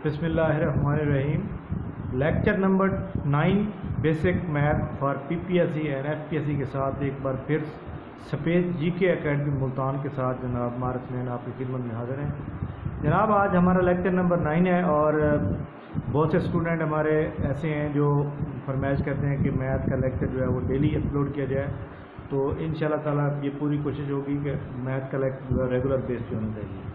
बिस्मिल्लाहिर्रहमानिर्रहीम। Lecture number 9 basic math for PPSC and FPSC के साथ एक बार फिर सफ़ेद जीके एकेडमी मुल्तान के साथ जनाब मारिफ नैन आपकी खिदमत में हाजिर हैं। जनाब आज हमारा लेक्चर नंबर 9 है और बहुत से स्टूडेंट हमारे ऐसे हैं जो फरमाइश करते हैं कि मैथ का लेक्चर जो है वो डेली अपलोड किया जाए, तो इंशाल्लाह ताला ये पूरी कोशिश होगी कि मैथ का लेक्चर जो है रेगुलर बेस पे होना चाहिए।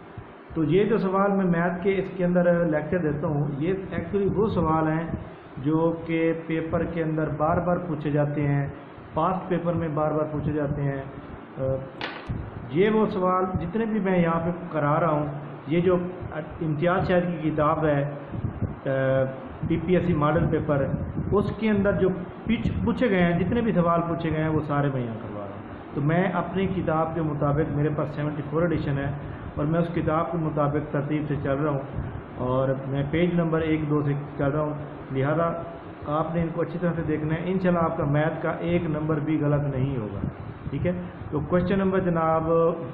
तो ये जो सवाल मैं मैथ के इसके अंदर लेक्चर देता हूँ, ये एक्चुअली वो सवाल हैं जो कि पेपर के अंदर बार बार पूछे जाते हैं, पास्ट पेपर में बार बार पूछे जाते हैं। ये वो सवाल जितने भी मैं यहाँ पे करा रहा हूँ, ये जो इम्तियाज़ शहर की किताब है पीपीएससी मॉडल पेपर, उसके अंदर जो पूछे गए हैं, जितने भी सवाल पूछे गए हैं वो सारे मैं यहाँ करवा रहा हूँ। तो मैं अपनी किताब के मुताबिक, मेरे पास 74 एडिशन है और मैं उस किताब के मुताबिक तरतीब से चल रहा हूँ और मैं पेज नंबर 1-2 से चल रहा हूँ, लिहाजा आपने इनको अच्छी तरह से देखना है। इंशाल्लाह आपका मैथ का एक नंबर भी गलत नहीं होगा, ठीक है। तो क्वेश्चन नंबर जनाब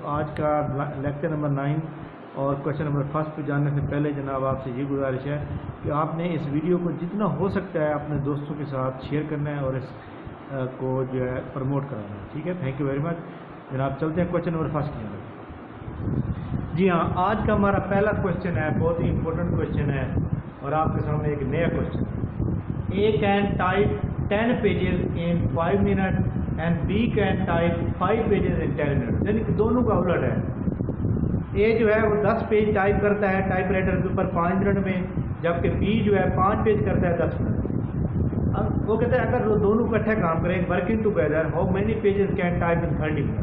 आज का लेक्चर नंबर 9 और क्वेश्चन नंबर 1 पे जाने से पहले जनाब आपसे ये गुजारिश है कि आपने इस वीडियो को जितना हो सकता है अपने दोस्तों के साथ शेयर करना है और इस को जो है प्रमोट कराना है, ठीक है। थैंक यू वेरी मच जनाब। चलते हैं क्वेश्चन नंबर 1 की तरफ। जी हाँ, आज का हमारा पहला क्वेश्चन है, बहुत ही इंपॉर्टेंट क्वेश्चन है और आपके सामने एक नया क्वेश्चन है। A can type 10 pages in 5 minute and B can type 5 pages in 10 minute, यानी कि दोनों का उलट है। ए जो है वो 10 पेज टाइप करता है टाइप राइटर के ऊपर 5 मिनट में, जबकि बी जो है 5 पेज करता है 10 मिनट में। अब वो कहते हैं अगर वो दोनों इकट्ठे काम करें, working together, how many pages can type in 30 minute.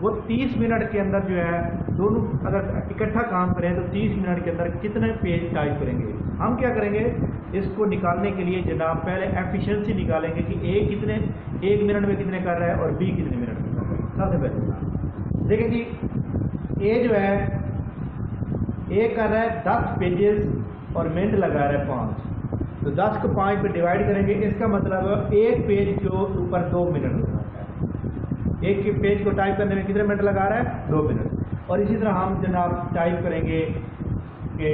वो 30 मिनट के अंदर जो है दोनों अगर इकट्ठा काम करें तो 30 मिनट के अंदर कितने पेज टाइप करेंगे। हम क्या करेंगे, इसको निकालने के लिए जनाब पहले एफिशिएंसी निकालेंगे कि ए कितने 1 मिनट में कितने कर रहा है और बी कितने मिनट में कर रहा है। सबसे पहले देखिए जी, ए जो है ए कर रहा है 10 पेजेस और मिनट लगा रहा है 5, तो 10 को 5 पे डिवाइड करेंगे, इसका मतलब एक पेज के ऊपर 2 मिनट लगाता है। एक पेज को टाइप करने में कितने मिनट लगा रहा है, 2 मिनट। और इसी तरह हम जनाब टाइप करेंगे कि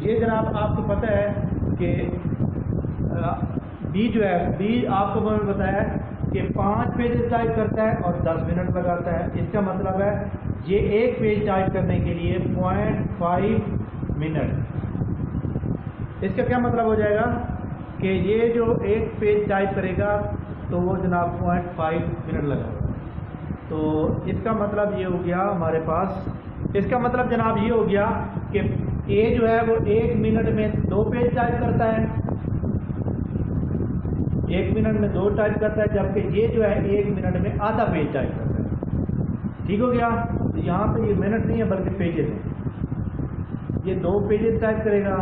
ये जनाब आपको पता है कि बी जो है, बी आपको मैंने बताया कि 5 पेज टाइप करता है और 10 मिनट लगाता है। इसका मतलब है ये एक पेज टाइप करने के लिए 0.5 मिनट। इसका क्या मतलब हो जाएगा कि ये जो एक पेज टाइप करेगा तो वो जनाब 0.5 मिनट लगेगा। तो इसका मतलब ये हो गया हमारे पास, इसका मतलब जनाब ये हो गया कि ए जो है वो 1 मिनट में 2 पेज टाइप करता है, 1 मिनट में 2 टाइप करता है, जबकि ये जो है 1 मिनट में आधा पेज टाइप करता है। ठीक हो गया। तो यहाँ पे ये मिनट नहीं है बल्कि पेजेस है। ये 2 पेजेस टाइप करेगा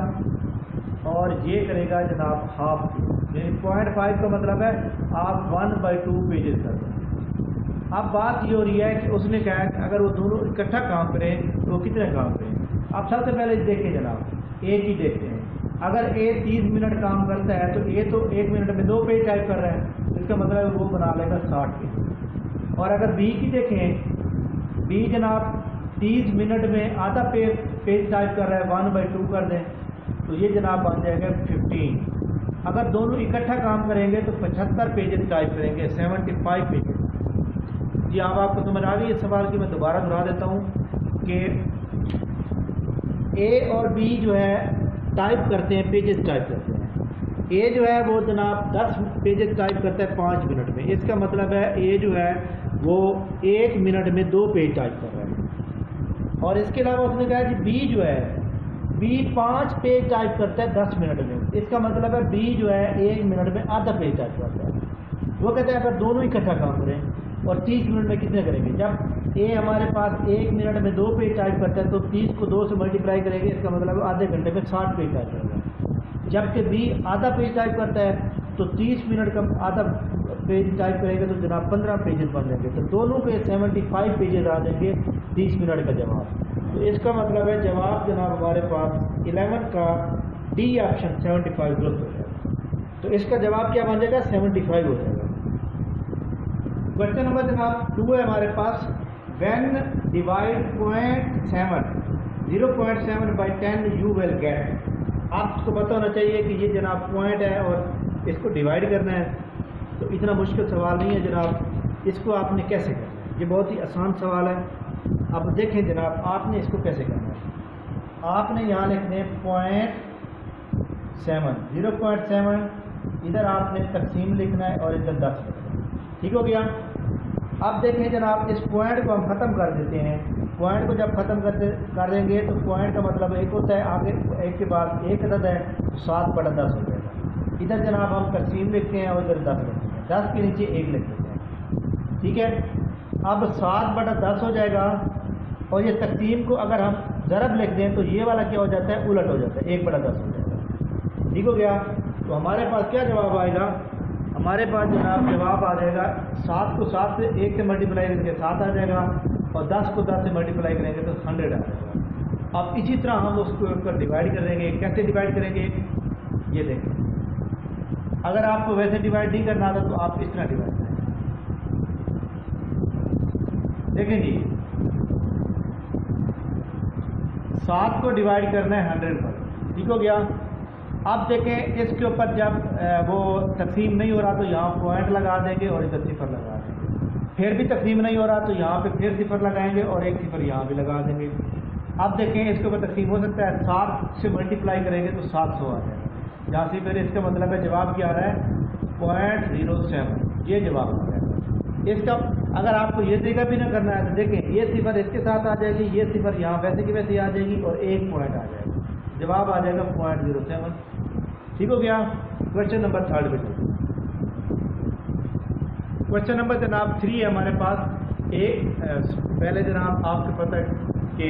और ये करेगा जनाब हाफ, यानी 0.5 का मतलब है आप 1/2 पेजेस कर दें। अब बात ये हो रही है कि उसने कहा कि अगर वो दोनों इकट्ठा काम करें तो वो कितने काम करें। अब सबसे पहले देखें जनाब ए की देखते हैं। अगर ए 30 मिनट काम करता है तो ए तो 1 मिनट में 2 पेज टाइप कर रहा है, तो इसका मतलब है वो बना लेगा 60 पेज। और अगर बी की देखें, बी जनाब 30 मिनट में आधा पेज टाइप कर रहा है, 1/2 कर दें तो ये जनाब बन जाएगा 15। अगर दोनों इकट्ठा काम करेंगे तो 75 पेजेस टाइप करेंगे, 75 पेजेस। जी अब आपको समझ आ गई इस सवाल की, मैं दोबारा दोहरा देता हूँ कि ए और बी जो है टाइप करते हैं, पेजेस टाइप करते हैं। ए जो है वो जनाब 10 पेजेस टाइप करता है 5 मिनट में। इसका मतलब है ए जो है वो 1 मिनट में 2 पेज टाइप कर रहा है। और इसके अलावा उसने कहा कि बी जो है, बी 5 पेज टाइप करता है 10 मिनट में। इसका मतलब है बी जो है 1 मिनट में आधा पेज टाइप करता है। वो कहते हैं अगर दोनों इकट्ठा काम करें और 30 मिनट में कितने करेंगे। जब ए हमारे पास 1 मिनट में 2 पेज टाइप करता है तो 30 को 2 से मल्टीप्लाई करेंगे, इसका मतलब आधे घंटे में 60 पेज टाइप करेगा। जबकि बी आधा पेज टाइप करता है तो 30 मिनट का आधा पेज टाइप करेंगे तो जनाब 15 पेजेस बन जाएंगे। तो दोनों के 75 पेजेस आ जाएंगे 30 मिनट का जवाब। तो इसका मतलब है जवाब जनाब हमारे पास 11 का डी ऑप्शन 75 दुरुस्त हो जाएगा। तो इसका जवाब क्या बन जाएगा, 75 हो जाएगा। क्वेश्चन नंबर जनाब 2 है हमारे पास, when divide 0.7 0.7 by 10 you will get. آپ کو پتہ ہونا چاہیے کہ یہ جناب پوائنٹ ہے اور اس کو ڈیوائڈ کرنا ہے، تو اتنا مشکل سوال نہیں ہے جناب. اس کو آپ نے کیسے کرنا ہے؟ یہ بہت ہی آسان سوال ہے. اب دیکھیں جناب آپ نے اس کو کیسے کرنا ہے. آپ نے یہاں لکھنے 0.7 ادھر آپ نے تقسیم لکھنا ہے اور ادھر 10 لکھنا ہے. ٹھیک ہو گیا. اب دیکھیں جناب اس پوائنٹ کو ہم ختم کر دیتے ہیں. پوائنٹ کو جب ختم کر دیں گے تو پوائنٹ کا مطلب ایک ہوتا ہے، آگے ایک کے بعد ایک عدد ہے تو 7/10 ہو جائے گا. ادھر جناب ہم تقسیم لکھتے ہیں اور ادھر 10 لکھتے ہیں. 10 کے نیچے 1 لکھ دیتے ہیں. ٹھیک ہے. اب 7/10 ہو جائے گا اور یہ تقسیم کو اگر ہم ضرب لکھ دیں تو یہ والا کیا ہو جاتا ہے، الٹ ہو جاتا ہے، 1/10 ہو جائے گا. ٹھیک ہو گیا. تو ہمارے پاس کیا جواب آئے گا؟ ہمارے پاس جناب جواب آ جائے گا 7 کو 7 سے 1 سے ملٹیپلائی کریں گے 7 آ جائے گا، اور 10 کو 10 سے ملٹیپلائی کریں گے تو 100 آ جائے گا. اب اسی طرح ہم اس کو اوپر ڈیوائڈ کریں گے. کیسے ڈیوائڈ کریں گے یہ دیکھیں. اگر آپ کو ویسے ڈیوائڈ نہیں کرنا تھا تو آپ اس طرح ڈیوائڈ کریں. دیکھیں جی 7 کو ڈیوائڈ کرنا ہے 100 پر. ٹھیک ہو گیا. اب دیکھیں اس کے اوپر جب وہ تقسیم نہیں ہو رہا تو یہاں پوائنٹ لگا دیں گے اور ادھر صفر لگا دیں گے. پھر بھی تقسیم نہیں ہو رہا تو یہاں پہ پھر صفر لگائیں گے اور ایک صفر یہاں بھی لگا دیں گے. اب دیکھیں اس کے اوپر تقسیم ہو سکتا ہے 7 سے ملٹیپلائی کریں گے تو 700 آ جائے گا. یہاں سے پھر اس کا مطلب ہے جواب کیا آ رہا ہے 0.07. یہ جواب آ جائے گا. اس کا اگر آپ کو یہ طریقہ بھی نہ کرنا ہے تو دیکھیں یہ صفر اس کے ساتھ آ جائے گی، یہ صفر یہاں ویسے کی ویسے آ جائے گی اور ایک پوائنٹ آ جائے گا. جواب آ جائے گا 0.07. ٹھیک ہو گیا. کوشچن نمبر 3 پہ چلتے ہیں. کوشچن نمبر جناب 3 ہے ہمارے پاس. پہلے جناب آپ کو پتہ ہے کہ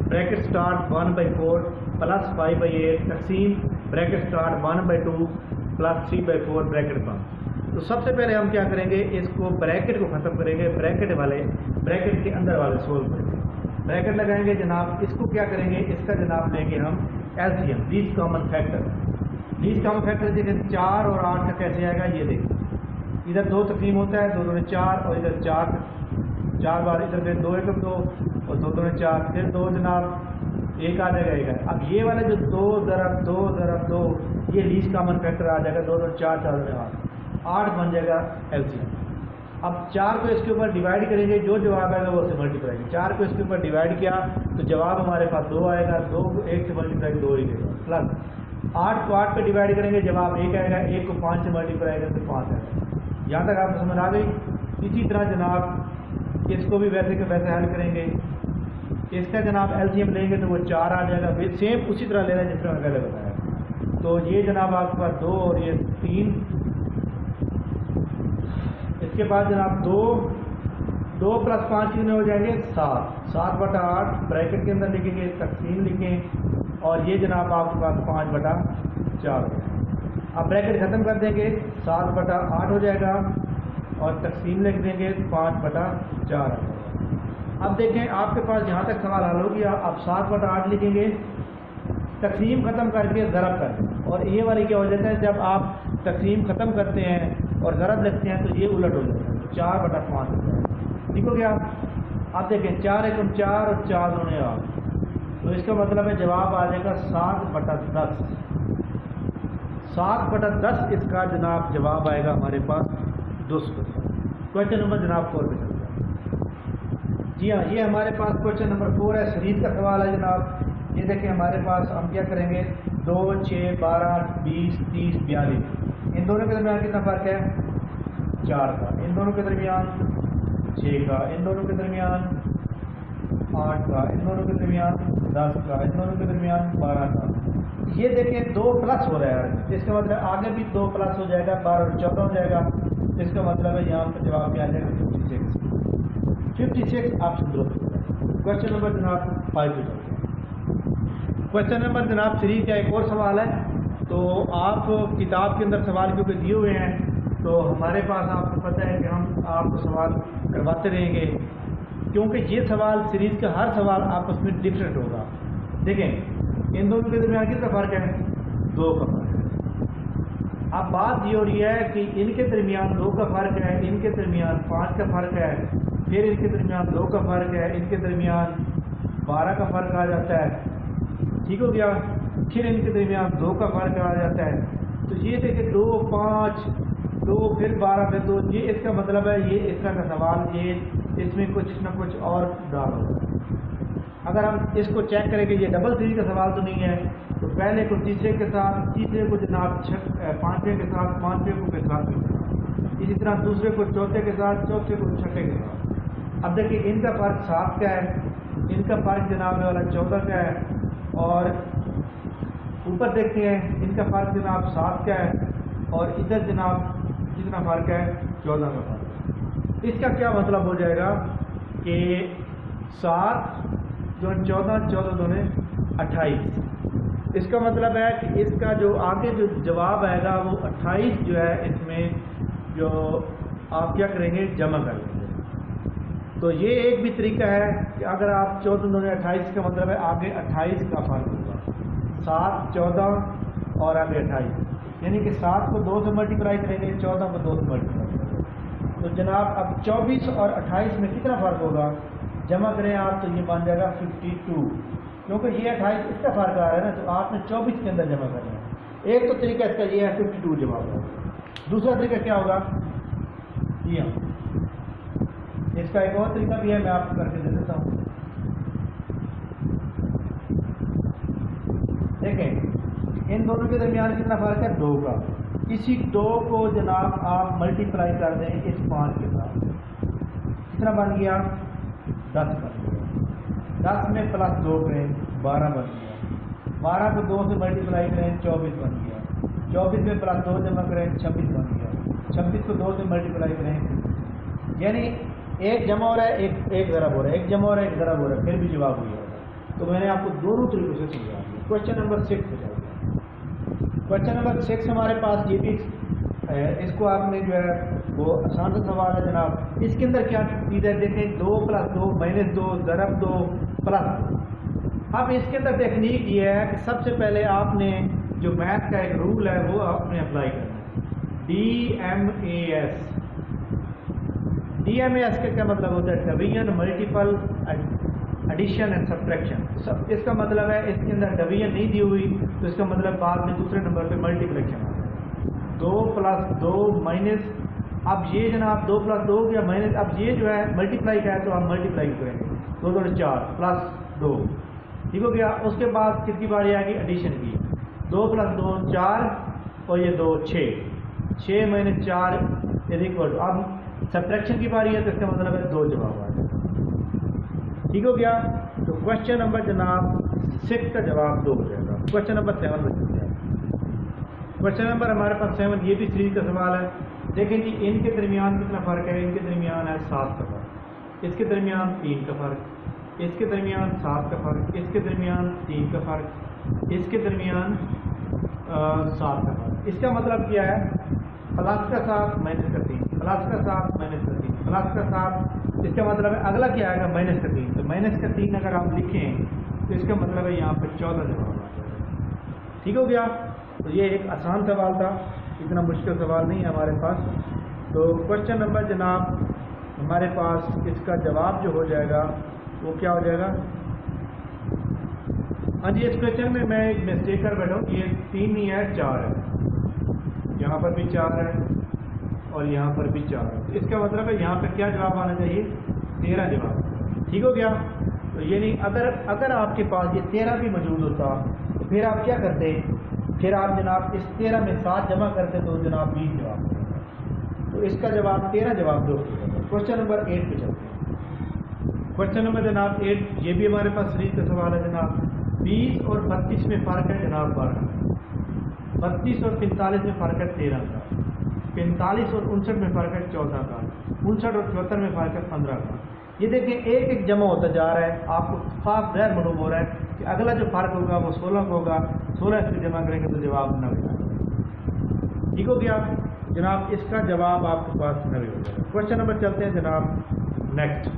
بریکٹ اسٹارٹ 1/4 پلس 5/8 تقسیم بریکٹ اسٹارٹ 1/2 پلس 3/4 بریکٹ بند. تو سب سے پہلے ہم کیا کریں گے، اس کو بریکٹ کو ختم کریں گے. بریکٹ کے اندر والے سولو کریں گے. بریکٹ لگائیں گے جناب. اس کو کیا کریں گے، اس کا جناب لیں گے ہم LCM list common factor. List common factor دیکھیں 4 اور 8 کا کیسے آئے گا یہ دیکھیں. ادھر 2 تقسیم ہوتا ہے، 2 نے 4 اور ادھر 4 بار ادھر پھر 2 1 2 اور 2 نے 4 پھر 2 جناب 1 آ جائے گا 1 ہے. اب یہ والے جو 2 ضرب 2 ضرب 2 یہ لیسٹ کامن فیکٹر آ جائے گا. 2 2 4 4 میں 8 بن جائے گا LCM. اب 4 کو اس کے اوپر ڈیوائڈ کریں گے، جو جواب آئے گا وہ سے ملٹیپلائی. 4 کو اس کے اوپر ڈیوائڈ کیا تو جواب ہمارے پاس 2 آئے گا. 2 کو 1 سے ملٹیپلائی 2 ہی دے گا. پلس 8 کو 8 پہ ڈیوائڈ کریں گے جواب 1 آئے گا. 1 کو 5 سے ملٹیپلائی کریں تو 5 آئے گا. یہاں تک آپ کو سمجھ آ گئی. اسی طرح جناب اس کو بھی ویسے کے ویسے حل کریں گے. اس کا جناب LCM لیں گے تو وہ 4 آ جائے گا. پھر سیم اسی طرح لینا جس طرح میں پہلے بتایا. تو یہ جناب آپ کے پاس 2 اور یہ 3. اس کے بعد جناب 2 پلس 5 کتنے ہو جائیں گے 7. 7/8 بریکٹ کے اندر لکھیں گے، تقسیم لکھیں اور یہ جناب آپ کے پاس 5/4 ہو جائے گا. اب بریکٹ ختم کر دیں گے 7/8 ہو جائے گا اور تقسیم لکھ دیں گے 5/4 آ جائے گا. اب دیکھیں آپ کے پاس یہاں تک سوال حل ہو گیا. اب 7/8 لکھیں گے، تقسیم ختم کر کے ضرب کر دیں. اور یہ والی کیا ہو جاتا ہے جب آپ تقسیم ختم کرتے ہیں اور ضرب لکھتے ہیں تو یہ الٹ ہو جاتا ہے. 4/5 ہو جائے گا. ٹھیک ہو گیا. اب دیکھیں 4 × 4 اور 4 × 8 تو اس کا مطلب ہے جواب آ جائے گا 7/10. 7/10 اس کا جناب جواب آئے گا ہمارے پاس 200. کوشچن نمبر جناب 4 پہ چلتا ہے. جی ہاں یہ ہمارے پاس کوشچن نمبر 4 ہے. شریف کا سوال ہے جناب. یہ دیکھیں ہمارے پاس ہم کیا کریں گے 2 6 12 20 30 42 ان دونوں کے درمیان کتنا فرق ہے 4 کا. ان دونوں کے درمیان 6 کا. ان دونوں کے درمیان 8 کا. ان دونوں کے درمیان 10 کا. ان دونوں کے درمیان 12 کا. یہ دیکھیں 2 پلس ہو رہا ہے. اس کا مطلب آگے بھی 2 پلس ہو جائے گا 12 اور 14 ہو جائے گا. اس کا مطلب ہے یہاں پہ جواب کیا آ جائے گا 56 آپشن درست ہو جائے گا. کوشچن نمبر جناب 5 پہ چلتے ہیں. کوشچن نمبر جناب 3 کا ایک اور سوال ہے. تو آپ کتاب کے اندر سوال کیونکہ دیے ہوئے ہیں تو ہمارے پاس آپ کو پتہ ہے کہ ہم آپ کو سوال کرواتے رہیں گے کیونکہ یہ سوال سیریز کا ہر سوال آپس میں ڈفرینٹ ہوگا. دیکھیں ان دونوں کے درمیان کتنا فرق ہے 2 کا فرق ہے. اب بات یہ ہو رہی ہے کہ ان کے درمیان 2 کا فرق ہے، ان کے درمیان 5 کا فرق ہے، پھر ان کے درمیان 2 کا فرق ہے، ان کے درمیان 12 का फ़र्क आ जाता है, ठीक हो गया। फिर इनके दरमियान 2 का फ़र्क आ जाता है। तो ये देखिए 2, 5, 2 फिर 12 फिर 2, ये इसका मतलब है ये इस तरह का सवाल, ये इसमें कुछ ना कुछ और डाल होगा। अगर हम इसको चेक करें कि ये डबल 3 का सवाल तो नहीं है, तो पहले को तीसरे के साथ, तीसरे को जनाब पाँचवें के साथ, पाँचवें को के साथ, इसी तरह दूसरे को चौथे के साथ, चौथे को छठे के साथ। अब देखिए इनका फ़र्क 7 का है, इनका फ़र्क जनाब वाला 14 का है, और ऊपर देखते हैं इनका फ़र्क जनाब 7 का है, और इधर जनाब जितना फ़र्क है 14 का फ़र्क है। इसका क्या मतलब हो जाएगा कि 7 जो 14, 14 दोने 28। इसका मतलब है कि इसका जो आगे जो जवाब आएगा वो 28 जो है, इसमें जो आप क्या करेंगे जमा कर लेंगे। तो ये एक भी तरीका है कि अगर आप 14 दोने 28 का मतलब है आगे 28 का फ़र्क होगा, 7, 14 और आगे 28, यानी कि 7 को 2 से मल्टीप्लाई करेंगे, 14 को 2 से मल्टीप्लाई करेंगे। तो जनाब अब 24 और 28 में कितना फ़र्क होगा, जमा करें आप तो ये बन जाएगा 52, क्योंकि ये 28 इसका फ़र्क आ रहा है ना, तो आपने 24 के अंदर जमा करना है। एक तो तरीका इसका ये है 52 जवाब होगा। दूसरा तरीका क्या होगा, ये इसका एक और तरीका भी है, मैं आपको करके दे देता हूँ। देखें इन दोनों के दरमियान कितना फ़र्क है, 2 का। इसी 2 को जनाब आप मल्टीप्लाई कर दें इस 5 के साथ, कितना बन गया, 10 बन गया। 10 में प्लस 2 करें 12 बन गया। 12 को 2 से मल्टीप्लाई करें 24 बन गया। 24 में प्लस 2 जमा करें 26 बन गया। 26 को 2 से मल्टीप्लाई करें, यानी एक जमा हो रहा है, एक ज़रब हो रहा है, एक जमा हो रहा है, एक ज़रब हो रहा है, फिर भी जवाब हुआ होगा। तो मैंने आपको दोनों तरीकों से समझा दिया। क्वेश्चन नंबर 6 पे चलते हैं। क्वेश्चन नंबर 6 हमारे पास ये भी है, इसको आपने जो है वो आसान सा सवाल है जनाब। इसके अंदर क्या चीज़ है, देखें 2 + 2 -2 ज़रब 2 + 2। अब इसके अंदर टेक्निक ये है कि सबसे पहले आपने जो मैथ का एक रूल है वो आपने अप्लाई करना है, DMAS का क्या मतलब होता है, division, multiple, addition and subtraction. इसका मतलब है इसके अंदर डिवीजन नहीं दी हुई, तो इसका मतलब बाद में दूसरे नंबर पे मल्टीप्लिकेशन आ जाएगा। 2 + 2 माइनस, अब ये जनाब 2 + 2 या माइनस, अब ये जो है मल्टीप्लाई का है तो आप मल्टीप्लाई करेंगे, 2 × 4 + 2, ठीक हो गया। उसके बाद किसकी बारी आएगी, एडिशन की। 2 + 2 4 और ये 2 6, 6 - 4 = अब सब्ट्रैक्शन की बारी है, तो इसका मतलब है 2 जवाब आ जाएगा, ठीक हो गया। तो क्वेश्चन नंबर जनाब 6 का जवाब 2 हो जाएगा। क्वेश्चन नंबर 7 में चलते हैं। क्वेश्चन नंबर हमारे पास 7, ये भी सीरीज का सवाल है। देखें जी इनके दरमियान कितना फ़र्क है, इनके दरमियान है 7 का फ़र्क, इसके दरमियान 3 का फ़र्क, इसके दरमियान 7 का फ़र्क, इसके दरमियान 3 का फ़र्क, इसके दरमियान 7 का फ़र्क। इसका मतलब क्या है, प्लस का 7 माइनस का 3, प्लस का 7 माइनस का 3, प्लस का 7, इसका मतलब है अगला क्या आएगा, माइनस का 3। तो माइनस का 3 अगर आप लिखें तो इसका मतलब है यहाँ पर 14 जवाब आ जाएगा, ठीक हो गया। तो ये एक आसान सवाल था, इतना मुश्किल सवाल नहीं है हमारे पास। तो क्वेश्चन नंबर जनाब हमारे पास इसका जवाब जो हो जाएगा वो क्या हो जाएगा, हाँ जी, इस क्वेश्चन में मैं एक मिस्टेक कर बैठा हूँ, ये 3 नहीं है 4 है, यहाँ पर भी 4 है और यहाँ पर भी 4 है। तो इसका मतलब है यहाँ पर क्या जवाब आना चाहिए, 13 जवाब, ठीक हो गया। तो ये नहीं, अगर आपके पास ये 13 भी मौजूद होता तो फिर आप क्या करते, फिर आप जनाब इस 13 में 7 जमा करते तो जनाब 20 जवाब होगा। तो इसका जवाब 13 जवाब दो। क्वेश्चन नंबर 8 पे चलते हैं। क्वेश्चन नंबर जनाब 8, ये भी हमारे पास सीरीज का सवाल है जनाब। 20 और 32 में फ़र्क है जनाब 12 का, 32 और 45 में फ़र्क है 13 का, 45 और 59 में फ़र्क है 14 का, 59 और 74 में फ़र्क है 15 का। ये देखें एक एक जमा होता जा रहा है, आपको खास ज़हर मालूम हो रहा है कि अगला जो फ़र्क होगा वो 16 का होगा, 16 से जमा करेंगे तो जवाब 9 आएगा, ठीक हो गया जनाब। इसका जवाब आपके पास 9 हो जाएगा। क्वेश्चन नंबर चलते हैं जनाब नेक्स्ट।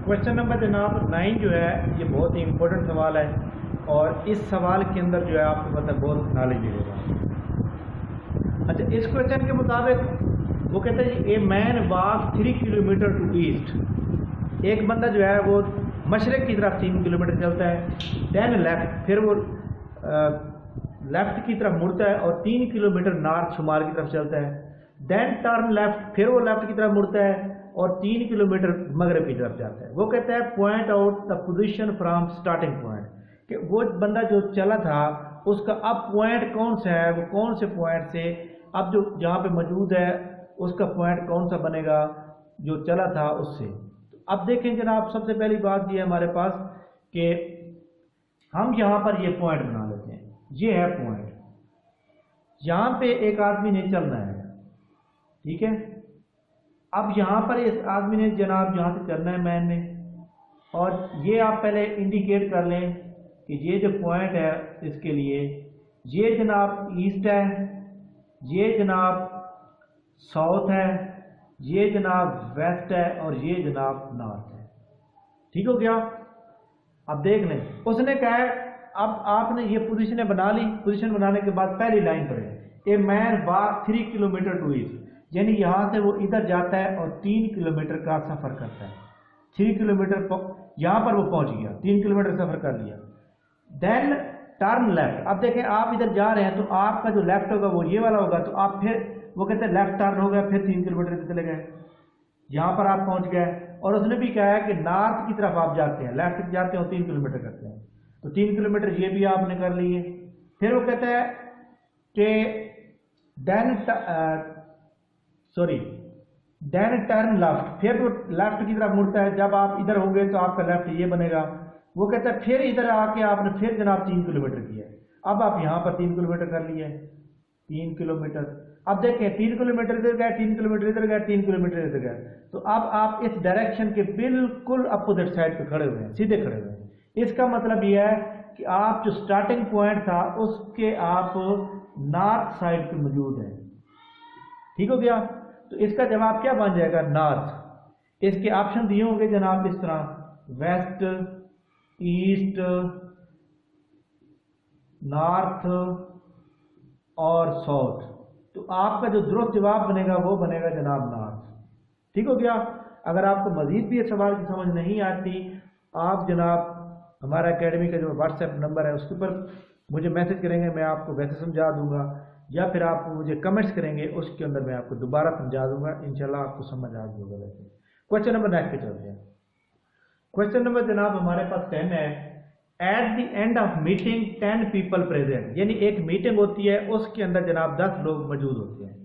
क्वेश्चन नंबर जनाब 9 जो है ये बहुत ही इंपॉर्टेंट सवाल है, और इस सवाल के अंदर जो है आपको पता बहुत नॉलेज होगा। अच्छा, इस क्वेश्चन के मुताबिक वो कहते हैं a man walk 3 kilometer to east. एक बंदा जो है वो मशरक़ की तरफ 3 किलोमीटर चलता है, देन लेफ्ट, फिर वो लेफ्ट की तरफ मुड़ता है और 3 किलोमीटर नॉर्थ शुमाल की तरफ चलता है, देन टर्न लेफ्ट, फिर वो लेफ्ट की तरफ मुड़ता है और 3 किलोमीटर मगरब की तरफ जाता है। वो कहता है point out the position from starting point, कि वो बंदा जो चला था उसका अब पॉइंट कौन सा है, वो कौन से पॉइंट से अब जो जहाँ पे मौजूद है उसका पॉइंट कौन सा बनेगा जो चला था उससे। अब देखें जनाब, सबसे पहली बात ये है हमारे पास कि हम यहाँ पर ये पॉइंट बना लेते हैं, ये है पॉइंट, यहाँ पे एक आदमी ने चलना है, ठीक है। अब यहाँ पर इस आदमी ने जनाब यहाँ से चलना है मैन ने, और ये आप पहले इंडिकेट कर लें कि ये जो पॉइंट है इसके लिए ये जनाब ईस्ट है, ये जनाब साउथ है, ये जनाब वेस्ट है और ये जनाब नॉर्थ है। ठीक हो गया। अब देख लें, उसने कहा है अब आपने ये पोजीशनें बना ली, पोजीशन बनाने के बाद पहली लाइन पर है a man walk 3 kilometer to east, यानी यहाँ से वो इधर जाता है और 3 किलोमीटर का सफ़र करता है। 3 किलोमीटर यहाँ पर वो पहुँच गया, 3 किलोमीटर सफ़र कर लिया। देन टर्न लेफ्ट, अब देखें आप इधर जा रहे हैं तो आपका जो लेफ्ट होगा वो ये वाला होगा, तो आप फिर वो कहते हैं लेफ्ट टर्न हो गया, फिर 3 किलोमीटर चले गए, यहाँ पर आप पहुँच गए। और उसने भी कहा है कि नॉर्थ की तरफ आप जाते हैं, लेफ्ट जाते हो 3 किलोमीटर करते हैं, तो 3 किलोमीटर ये भी आपने कर लिए। फिर वो कहता है कि देन टर्न लेफ्ट, फिर वो लेफ्ट की तरफ मुड़ता है, जब आप इधर होंगे तो आपका लेफ्ट ये बनेगा। वो कहता है फिर इधर आके आपने फिर जनाब 3 किलोमीटर किया, अब आप यहाँ पर 3 किलोमीटर कर लिए, 3 किलोमीटर। अब देखें 3 किलोमीटर इधर गए, 3 किलोमीटर इधर गए, 3 किलोमीटर इधर गए, तो अब आप इस डायरेक्शन के बिल्कुल अपोजिट साइड पे खड़े हुए हैं, सीधे खड़े हुए हैं। इसका मतलब यह है कि आप जो स्टार्टिंग पॉइंट था उसके आप नॉर्थ साइड पे मौजूद हैं। ठीक हो गया। तो इसका जवाब क्या बन जाएगा? नॉर्थ। इसके ऑप्शन दिए होंगे जनाब इस तरह, वेस्ट, ईस्ट, नॉर्थ और साउथ। तो आपका जो दुरुस्त जवाब बनेगा वो बनेगा जनाब नॉर्थ। ठीक हो गया। अगर आपको मजीद भी इस सवाल की समझ नहीं आती, आप जनाब हमारा एकेडमी का जो व्हाट्सएप नंबर है उसके ऊपर मुझे मैसेज करेंगे, मैं आपको वैसे समझा दूंगा, या फिर आप मुझे कमेंट्स करेंगे, उसके अंदर मैं आपको दोबारा समझा दूंगा, इंशाल्लाह आपको समझ आ जाएगा। वैसे क्वेश्चन नंबर नेक्स्ट पे चलते हैं। क्वेश्चन नंबर जनाब हमारे पास 10 है, at the end of meeting 10 people present, यानी एक मीटिंग होती है उसके अंदर जनाब 10 लोग मौजूद होते हैं।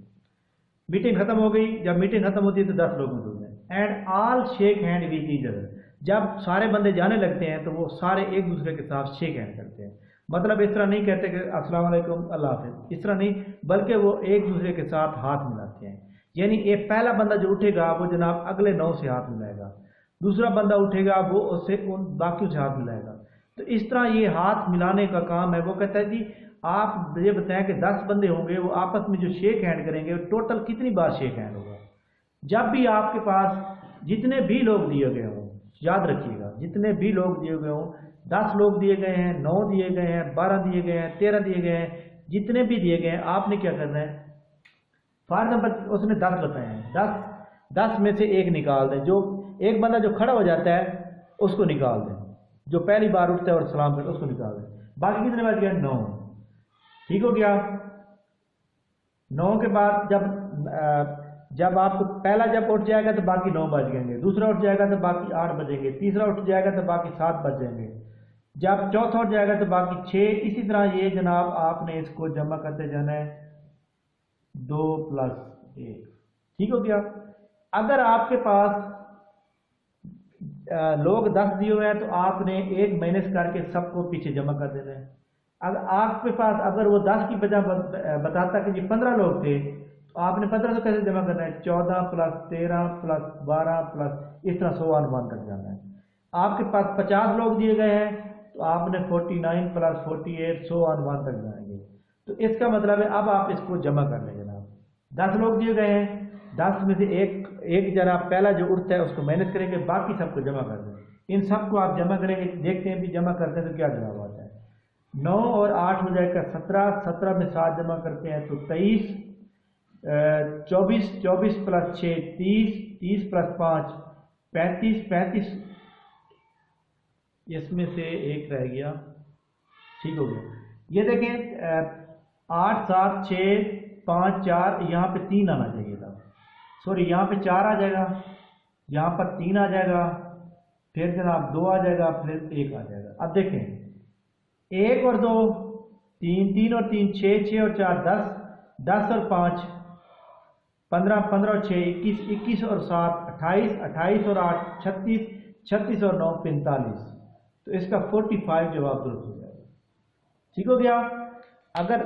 मीटिंग खत्म हो गई, जब मीटिंग खत्म होती है तो 10 लोग मौजूद हैं। And all shake hand with each other, जब सारे बंदे जाने लगते हैं तो वो सारे एक दूसरे के साथ शेक हैंड करते हैं। मतलब इस तरह नहीं कहते कि अस्सलाम वालेकुम अल्लाह हाफिज़, इस तरह नहीं, बल्कि वो एक दूसरे के साथ हाथ मिलाते हैं। यानी एक पहला बंदा जो उठेगा वो जनाब अगले 9 से हाथ मिलाएगा, दूसरा बंदा उठेगा वो उससे उन बाकियों से हाथ मिलाएगा। तो इस तरह ये हाथ मिलाने का काम है। वो कहता है जी आप ये बताएं कि 10 बंदे होंगे, वो आपस में जो शेक हैंड करेंगे टोटल कितनी बार शेक हैंड होगा। जब भी आपके पास जितने भी लोग दिए गए हों, याद रखिएगा जितने भी लोग दिए गए हों, 10 लोग दिए गए हैं, 9 दिए गए हैं, 12 दिए गए हैं, 13 दिए गए हैं, जितने भी दिए गए हैं, आपने क्या करना है, फॉर एग्जाम्पल उसने 10 बताए हैं, 10 में से एक निकाल दें, जो एक बंदा जो खड़ा हो जाता है उसको निकाल दें, जो पहली बार उठता है और सलाम करता है उसको निकाल दें, बाकी कितने बच गए? 9। ठीक हो गया। 9 के बाद जब आपको पहला जब उठ जाएगा तो बाकी 9 बच जाएंगे, दूसरा उठ जाएगा तो बाकी 8 बचेंगे, तीसरा उठ जाएगा तो बाकी 7 बच जाएंगे, जब चौथा उठ जाएगा तो बाकी 6। इसी तरह ये जनाब आपने इसको जमा करते जाना है, 2 + 1। ठीक हो गया। अगर आपके पास लोग 10 दिए हुए हैं तो आपने 1 माइनस करके सबको पीछे जमा कर देना है। अगर आपके पास अगर वो 10 की बजाय बताता कि जी 15 लोग थे तो आपने 15 को कैसे जमा करना है? 14 + 13 + 12 + इस तरह 101 तक जाना है। आपके पास 50 लोग दिए गए हैं तो आपने 49 + 48 101 तक जाएंगे। तो इसका मतलब है अब आप इसको जमा कर लें जनाब। 10 लोग दिए गए हैं, 10 में से एक जनाब पहला जो उठता है उसको मैनेज करेंगे, बाकी सबको जमा कर दें। इन सबको आप जमा करेंगे, देखते हैं भी जमा करते हैं तो क्या जवाब आता है। 9 और 8 हो जाएगा 17, 17 में 7 जमा करते हैं तो 23, 24, 24 + 6 30, 30 + 5 35, 35 اس میں سے ایک رہ گیا، ٹھیک ہو گیا۔ یہ دیکھیں 8 7 6 5 4، یہاں پہ 3 آنا چاہیے تھا، سوری یہاں پہ 4 آ جائے گا، یہاں پر 3 آ جائے گا، پھر جناب 2 آ جائے گا، پھر 1 آ جائے گا۔ اب دیکھیں 1 اور 2 3، 3 اور 3 6، 6 اور 4 10، 10 اور 5 15، 15 اور 6 21، 21 اور 7 28، 28 اور 8 36، 36 اور 9 45۔ تو اس کا 45 جواب درست ہو جائے گا، ٹھیک ہو گیا۔ اگر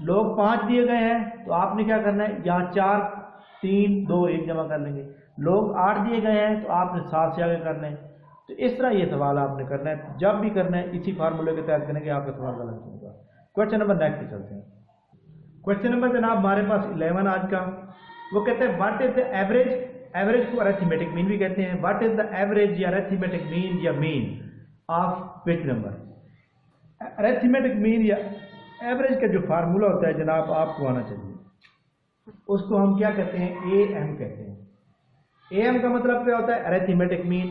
لوگ 5 دیے گئے ہیں تو آپ نے کیا کرنا ہے، یہاں 4 3 2 1 جمع کر لیں گے۔ لوگ 8 دیے گئے ہیں تو آپ نے 7 سے آگے کرنا ہے۔ تو اس طرح یہ سوال آپ نے کرنا ہے، جب بھی کرنا ہے اسی فارمولے کے تحت کریں گے، آپ کا سوال غلط ہوگا۔ کوشچن نمبر نیکسٹ پہ چلتے ہیں۔ کوشچن نمبر جناب ہمارے پاس 11 آج کا، وہ کہتے ہیں what is the average, average کو ارتھمیٹک مین بھی کہتے ہیں، واٹ از دا ایوریج یا ارتھمیٹک مین یا mean of which number. Arithmetic mean یا ایوریج کا جو فارمولہ ہوتا ہے جناب آپ کو آنا چاہیے، اس کو ہم کیا کہتے ہیں، اے ایم کہتے ہیں۔ اے ایم کا مطلب کیا ہوتا ہے، ارتھمیٹک مین۔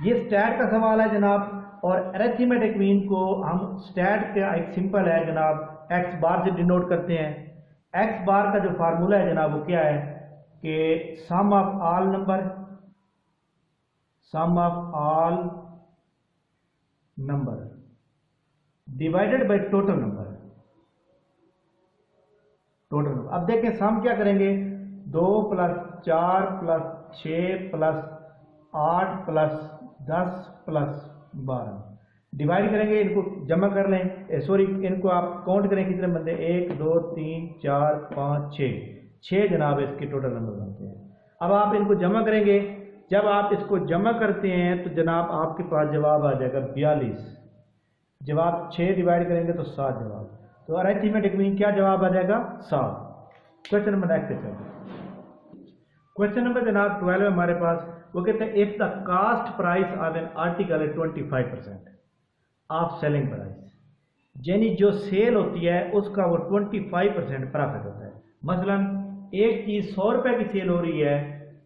یہ اسٹیٹ کا سوال ہے جناب، اور ارتھمیٹک مین کو ہم اسٹیٹ کا ایک سمپل ہے جناب ایکس بار سے ڈینوٹ کرتے ہیں۔ ایکس بار کا جو فارمولہ ہے جناب وہ کیا ہے کہ sum of all number, sum of all number divided by total number, total number. اب دیکھیں سم کیا کریں گے، 2 + 4 + 6 + 8 + 10 + 12 ڈیوائڈ کریں گے، ان کو جمع کر لیں، سوری ان کو آپ کاؤنٹ کریں کتنے بندے، 1 2 3 4 5 6، 6 جناب اس کے ٹوٹل نمبر بنتے ہیں۔ اب آپ ان کو جمع کریں گے، جب آپ اس کو جمع کرتے ہیں تو جناب آپ کے پاس جواب آ جائے گا 42۔ جب آپ 6 ڈیوائڈ کریں گے تو 7 جواب، تو ارتھمیٹک مین کیا جواب آ جائے گا، 7۔ کوشچن نمبر نیکسٹ چلتے ہیں۔ کوشچن نمبر جناب 12 ہمارے پاس، وہ کہتے ہیں if the cost price of an article ہے 25% آف سیلنگ پرائس، یعنی جو سیل ہوتی ہے اس کا وہ 25% پرافٹ ہوتا ہے۔ مثلا ایک چیز 100 روپے کی سیل ہو رہی ہے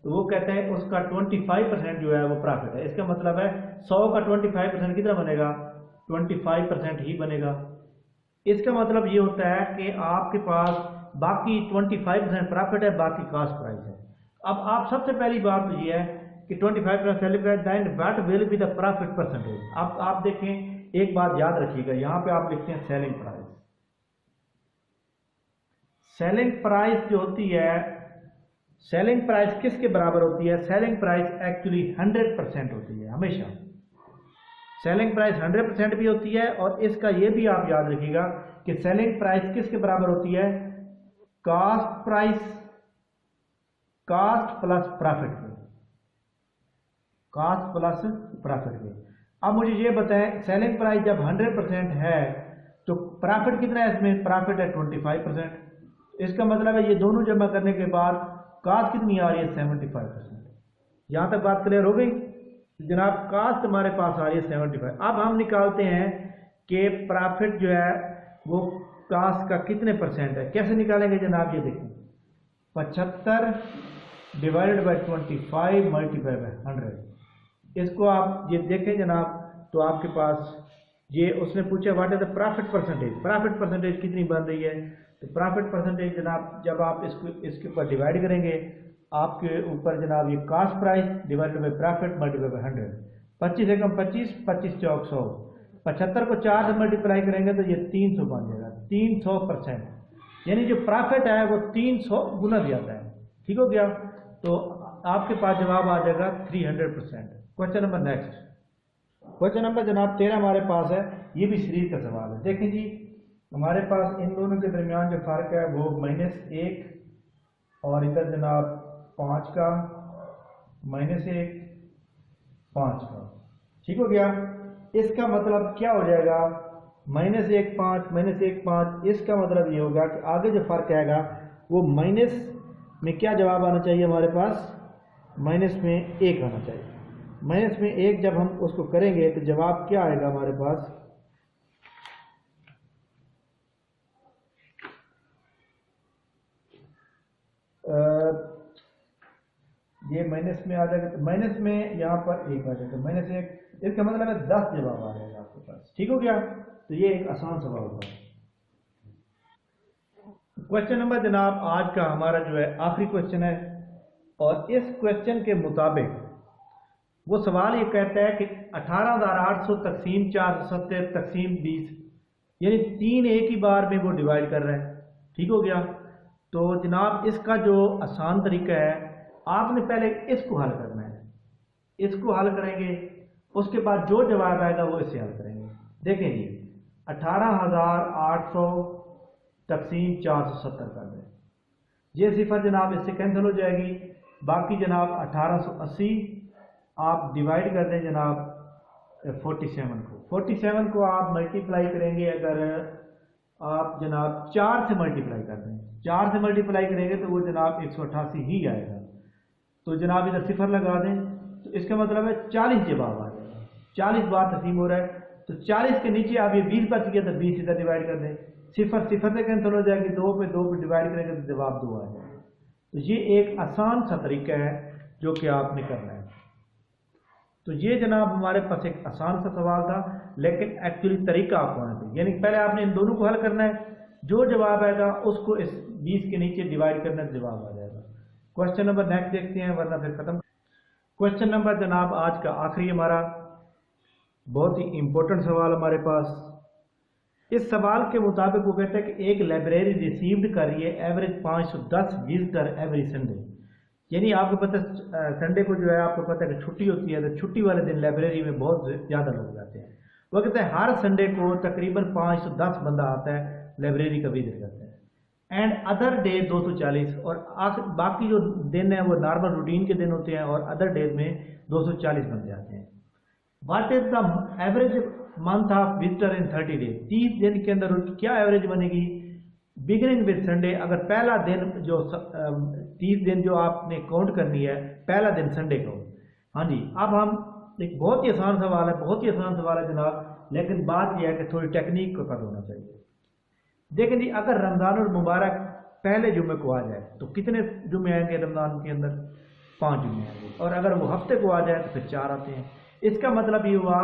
تو وہ کہتے ہیں اس کا 25% جو ہے وہ پرافٹ ہے۔ اس کا مطلب ہے 100 کا 25% کتنا بنے گا، 25% ہی بنے گا۔ اس کا مطلب یہ ہوتا ہے کہ آپ کے پاس باقی 25% پرافٹ ہے، باقی کاسٹ پرائس ہے۔ اب آپ سب سے پہلی بات تو یہ ہے کہ 25% selling price, then what will be the profit percentage. اب آپ دیکھیں ایک بات یاد رکھیے گا، یہاں پہ آپ لکھتے ہیں سیلنگ پرائس۔ سیلنگ پرائس جو ہوتی ہے، سیلنگ پرائس کس کے برابر ہوتی ہے، سیلنگ پرائس ایکچولی 100% ہوتی ہے ہمیشہ۔ سیلنگ پرائس 100% بھی ہوتی ہے، اور اس کا یہ بھی آپ یاد رکھیے گا کہ سیلنگ پرائس کس کے برابر ہوتی ہے، cost price, cost plus profit کے، کاسٹ پلس پرافٹ کے۔ اب مجھے یہ بتائیں سیلنگ پرائس جب 100% ہے تو پرافٹ کتنا ہے، اس میں پرافٹ ہے 25%۔ اس کا مطلب ہے یہ دونوں جمع کرنے کے بعد کاسٹ کتنی آ رہی ہے، 75%۔ یہاں تک بات کلیئر ہو گئی جناب، کاسٹ ہمارے پاس آ رہی ہے 75۔ اب ہم نکالتے ہیں کہ پرافٹ جو ہے وہ کاسٹ کا کتنے پرسنٹ ہے، کیسے نکالیں گے جناب، یہ دیکھیں 75 ڈیوائڈیڈ بائی 25 ملٹیپلائی بائی 100۔ اس کو آپ یہ دیکھیں جناب تو آپ کے پاس یہ اس نے پوچھا what is the profit percentage, profit percentage کتنی بن رہی ہے، تو پرافٹ پرسنٹیج جناب جب آپ اس کے اوپر ڈیوائڈ کریں گے، آپ کے اوپر جناب یہ cost price divided by profit multiply by 100، 25 ایکم 25، 25 چوک 100، 75 کو 4 سے ملٹیپلائی کریں گے تو یہ 300 بن جائے گا، 300%، یعنی جو پرافٹ ہے وہ 300 گنا جاتا ہے، ٹھیک ہو گیا۔ تو آپ کے پاس جواب آ جائے گا 300%۔ Question number next, question number جناب 13 ہمارے پاس ہے، یہ بھی سیریز کا سوال ہے۔ دیکھیں جی ہمارے پاس ان دونوں کے درمیان جو فرق ہے وہ -1 اور ادھر جناب 5 کا، -1 5 کا، ٹھیک ہو گیا۔ اس کا مطلب کیا ہو جائے گا، -1 5 -1 5، اس کا مطلب یہ ہوگا کہ آگے جو فرق آئے گا وہ مائنس میں کیا جواب آنا چاہیے ہمارے پاس، -1 آنا چاہیے۔ -1 جب ہم اس کو کریں گے تو جواب کیا آئے گا ہمارے پاس، یہ مائنس میں آ جائے گا، تو مائنس میں یہاں پر 1 آ جائے گا، -1 اس کا مطلب ہے 10 جواب آ جائے گا آپ کے پاس. ٹھیک ہو گیا. تو یہ ایک آسان سوال تھا. کوشچن نمبر جناب آج کا ہمارا جو ہے آخری کوشچن ہے، اور اس کوشچن کے مطابق وہ سوال یہ کہتا ہے کہ 18,800 تقسیم 470 تقسیم 20، یعنی 3 ایک ہی بار میں وہ ڈیوائڈ کر رہا ہے. ٹھیک ہو گیا. تو جناب اس کا جو آسان طریقہ ہے، آپ نے پہلے اس کو حل کرنا ہے. اس کو حل کریں گے، اس کے بعد جو جواب آئے گا وہ اس سے حل کریں گے. دیکھیں جی 18,800 تقسیم 470 کر دیں. یہ صفر جناب اس سے کینسل ہو جائے گی. باقی جناب 1880 آپ ڈیوائڈ کر دیں جناب 47 کو. 47 کو آپ ملٹیپلائی کریں گے. اگر آپ جناب 4 سے ملٹیپلائی کر دیں، 4 سے ملٹیپلائی کریں گے تو وہ جناب 188 ہی آئے گا. تو جناب ادھر صفر لگا دیں. تو اس کا مطلب ہے 40 جواب آ جائے گا. 40 بار تقسیم ہو رہا ہے. تو 40 کے نیچے آپ یہ 20 بچ گیا تو 20 ادھر ڈیوائڈ کر دیں. صفر سے کینسل ہو جائے گی. 2 پہ ڈیوائڈ کریں گے تو جواب 2 آ جائے گا. تو یہ ایک آسان سا طریقہ ہے جو کہ آپ نے کرنا ہے. تو یہ جناب ہمارے پاس ایک آسان سا سوال تھا، لیکن ایکچولی طریقہ آپ کو آنا چاہیے. یعنی پہلے آپ نے ان دونوں کو حل کرنا ہے، جو جواب آئے گا اس کو اس 20 کے نیچے ڈیوائڈ کرنا ہے، جواب آ جائے گا. کوشچن نمبر نیکسٹ دیکھتے ہیں ورنہ پھر ختم. کوشچن نمبر جناب آج کا آخری ہمارا بہت ہی امپورٹنٹ سوال ہمارے پاس. اس سوال کے مطابق وہ کہتا ہے کہ ایک لائبریری ریسیوڈ کر رہی ہے ایوریج 510 وزٹر ایوری سنڈے. یعنی آپ کو پتہ سنڈے کو جو ہے آپ کو پتہ ہے کہ چھٹی ہوتی ہے، تو چھٹی والے دن لائبریری میں بہت زیادہ لوگ جاتے ہیں. وہ کہتے ہیں ہر سنڈے کو تقریباً 510 بندہ آتا ہے لائبریری کا وزٹ کرتا ہے. اینڈ ادر ڈے 240، اور باقی جو دن ہیں وہ نارمل روٹین کے دن ہوتے ہیں، اور ادر ڈیز میں 240 بندے آتے ہیں. What is the average month of visitor in 30 days؟ 30 دن کے اندر کیا ایوریج بنے گی؟ بگننگ ود سنڈے، اگر پہلا دن جو 30 دن جو آپ نے کاؤنٹ کرنی ہے، پہلا دن سنڈے کا ہو. ہاں جی. اب ہم ایک بہت ہی آسان سوال ہے، بہت ہی آسان سوال ہے جناب، لیکن بات یہ ہے کہ تھوڑی ٹیکنیک کو پتہ ہونا چاہیے. دیکھیں جی اگر رمضان المبارک پہلے جمعے کو آ جائے تو کتنے جمعے آئیں گے رمضان کے اندر؟ 5 جمعے آئیں گے. اور اگر وہ ہفتے کو آ جائے تو پھر 4 آتے ہیں. اس کا مطلب یہ ہوا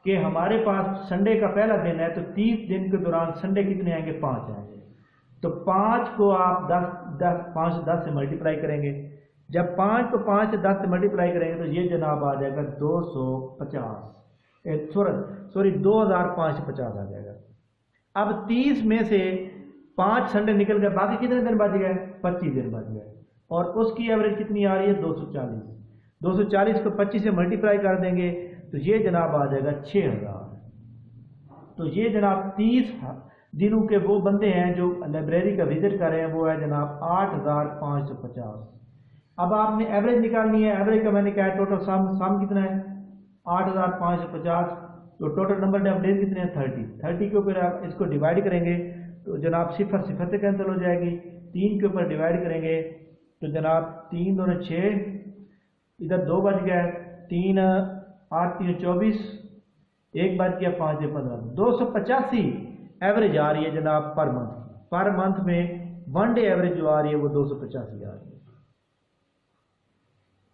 کہ ہمارے پاس سنڈے کا پہلا دن ہے، تو 30 دن کے دوران سنڈے کتنے آئیں گے؟ 5 آئیں گے. تو 5 کو آپ 5 سے ملٹیپلائی کریں گے. جب 5 کو 5 سے 10 سے ملٹیپلائی کریں گے تو یہ جناب آ جائے گا 2550 آ جائے گا. اب 30 میں سے 5 سنڈے نکل گئے، باقی کتنے دن بچ گئے؟ 25 دن بچ گئے. اور اس کی ایوریج کتنی آ رہی ہے؟ 240. 240 کو 25 سے ملٹیپلائی کر دیں گے تو یہ جناب آ جائے گا 6000. تو یہ جناب 30 دنوں کے وہ بندے ہیں جو لائبریری کا وزٹ کر رہے ہیں، وہ ہے جناب 8550. اب آپ نے ایوریج نکالنی ہے. ایوریج کا میں نے کہا ہے ٹوٹل سم کتنا ہے؟ 8550. تو ٹوٹل نمبر آف ڈیز کتنے ہیں؟ 30 کے اوپر آپ اس کو ڈیوائڈ کریں گے تو جناب صفر سے کینسل ہو جائے گی. 3 کے اوپر ڈیوائڈ کریں گے تو جناب 3 دونوں 6، ادھر 2 بچ گئے، 3 8 3 24، 1 بچ گیا، 5 15. 285 ایوریج آ رہی ہے جناب پر منتھ. پر منتھ میں 1 ڈے ایوریج جو آ رہی ہے وہ 285 آ رہی ہے.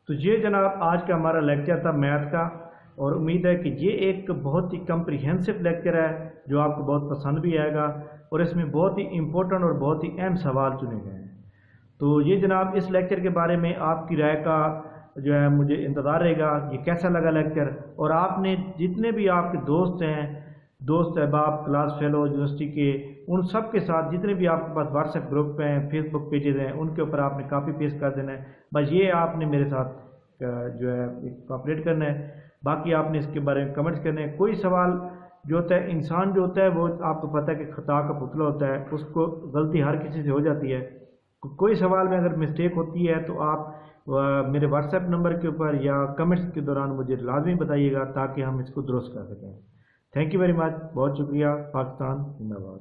تو یہ جناب آج کا ہمارا لیکچر تھا میتھ کا، اور امید ہے کہ یہ ایک بہت ہی کمپریہنسو لیکچر ہے جو آپ کو بہت پسند بھی آئے گا، اور اس میں بہت ہی امپورٹنٹ اور بہت ہی اہم سوال چنے گئے ہیں. تو یہ جناب اس لیکچر کے بارے میں آپ کی رائے کا جو ہے مجھے انتظار رہے گا. یہ کیسا لگا لیکچر، اور آپ نے جتنے بھی آپ کے دوست ہیں، دوست احباب کلاس فیلو یونیورسٹی کے، ان سب کے ساتھ جتنے بھی آپ کے پاس واٹس ایپ گروپ ہیں، فیس بک پیجز ہیں، ان کے اوپر آپ نے کاپی پیسٹ کر دینا ہے. بس یہ آپ نے میرے ساتھ جو ہے کوآپریٹ کرنا ہے. باقی آپ نے اس کے بارے میں کمنٹس کرنے ہیں. کوئی سوال جو ہوتا ہے، انسان جو ہوتا ہے وہ آپ کو پتہ ہے کہ خطا کا پتلا ہوتا ہے، اس کو غلطی ہر کسی سے ہو جاتی ہے. کوئی سوال میں اگر مسٹیک ہوتی ہے تو آپ میرے واٹس ایپ نمبر کے اوپر یا کمنٹس کے دوران مجھے لازمی بتائیے گا تاکہ ہم اس کو درست کر سکیں. Thank you very much. بہت شکریہ. پاکستان زندہ باد.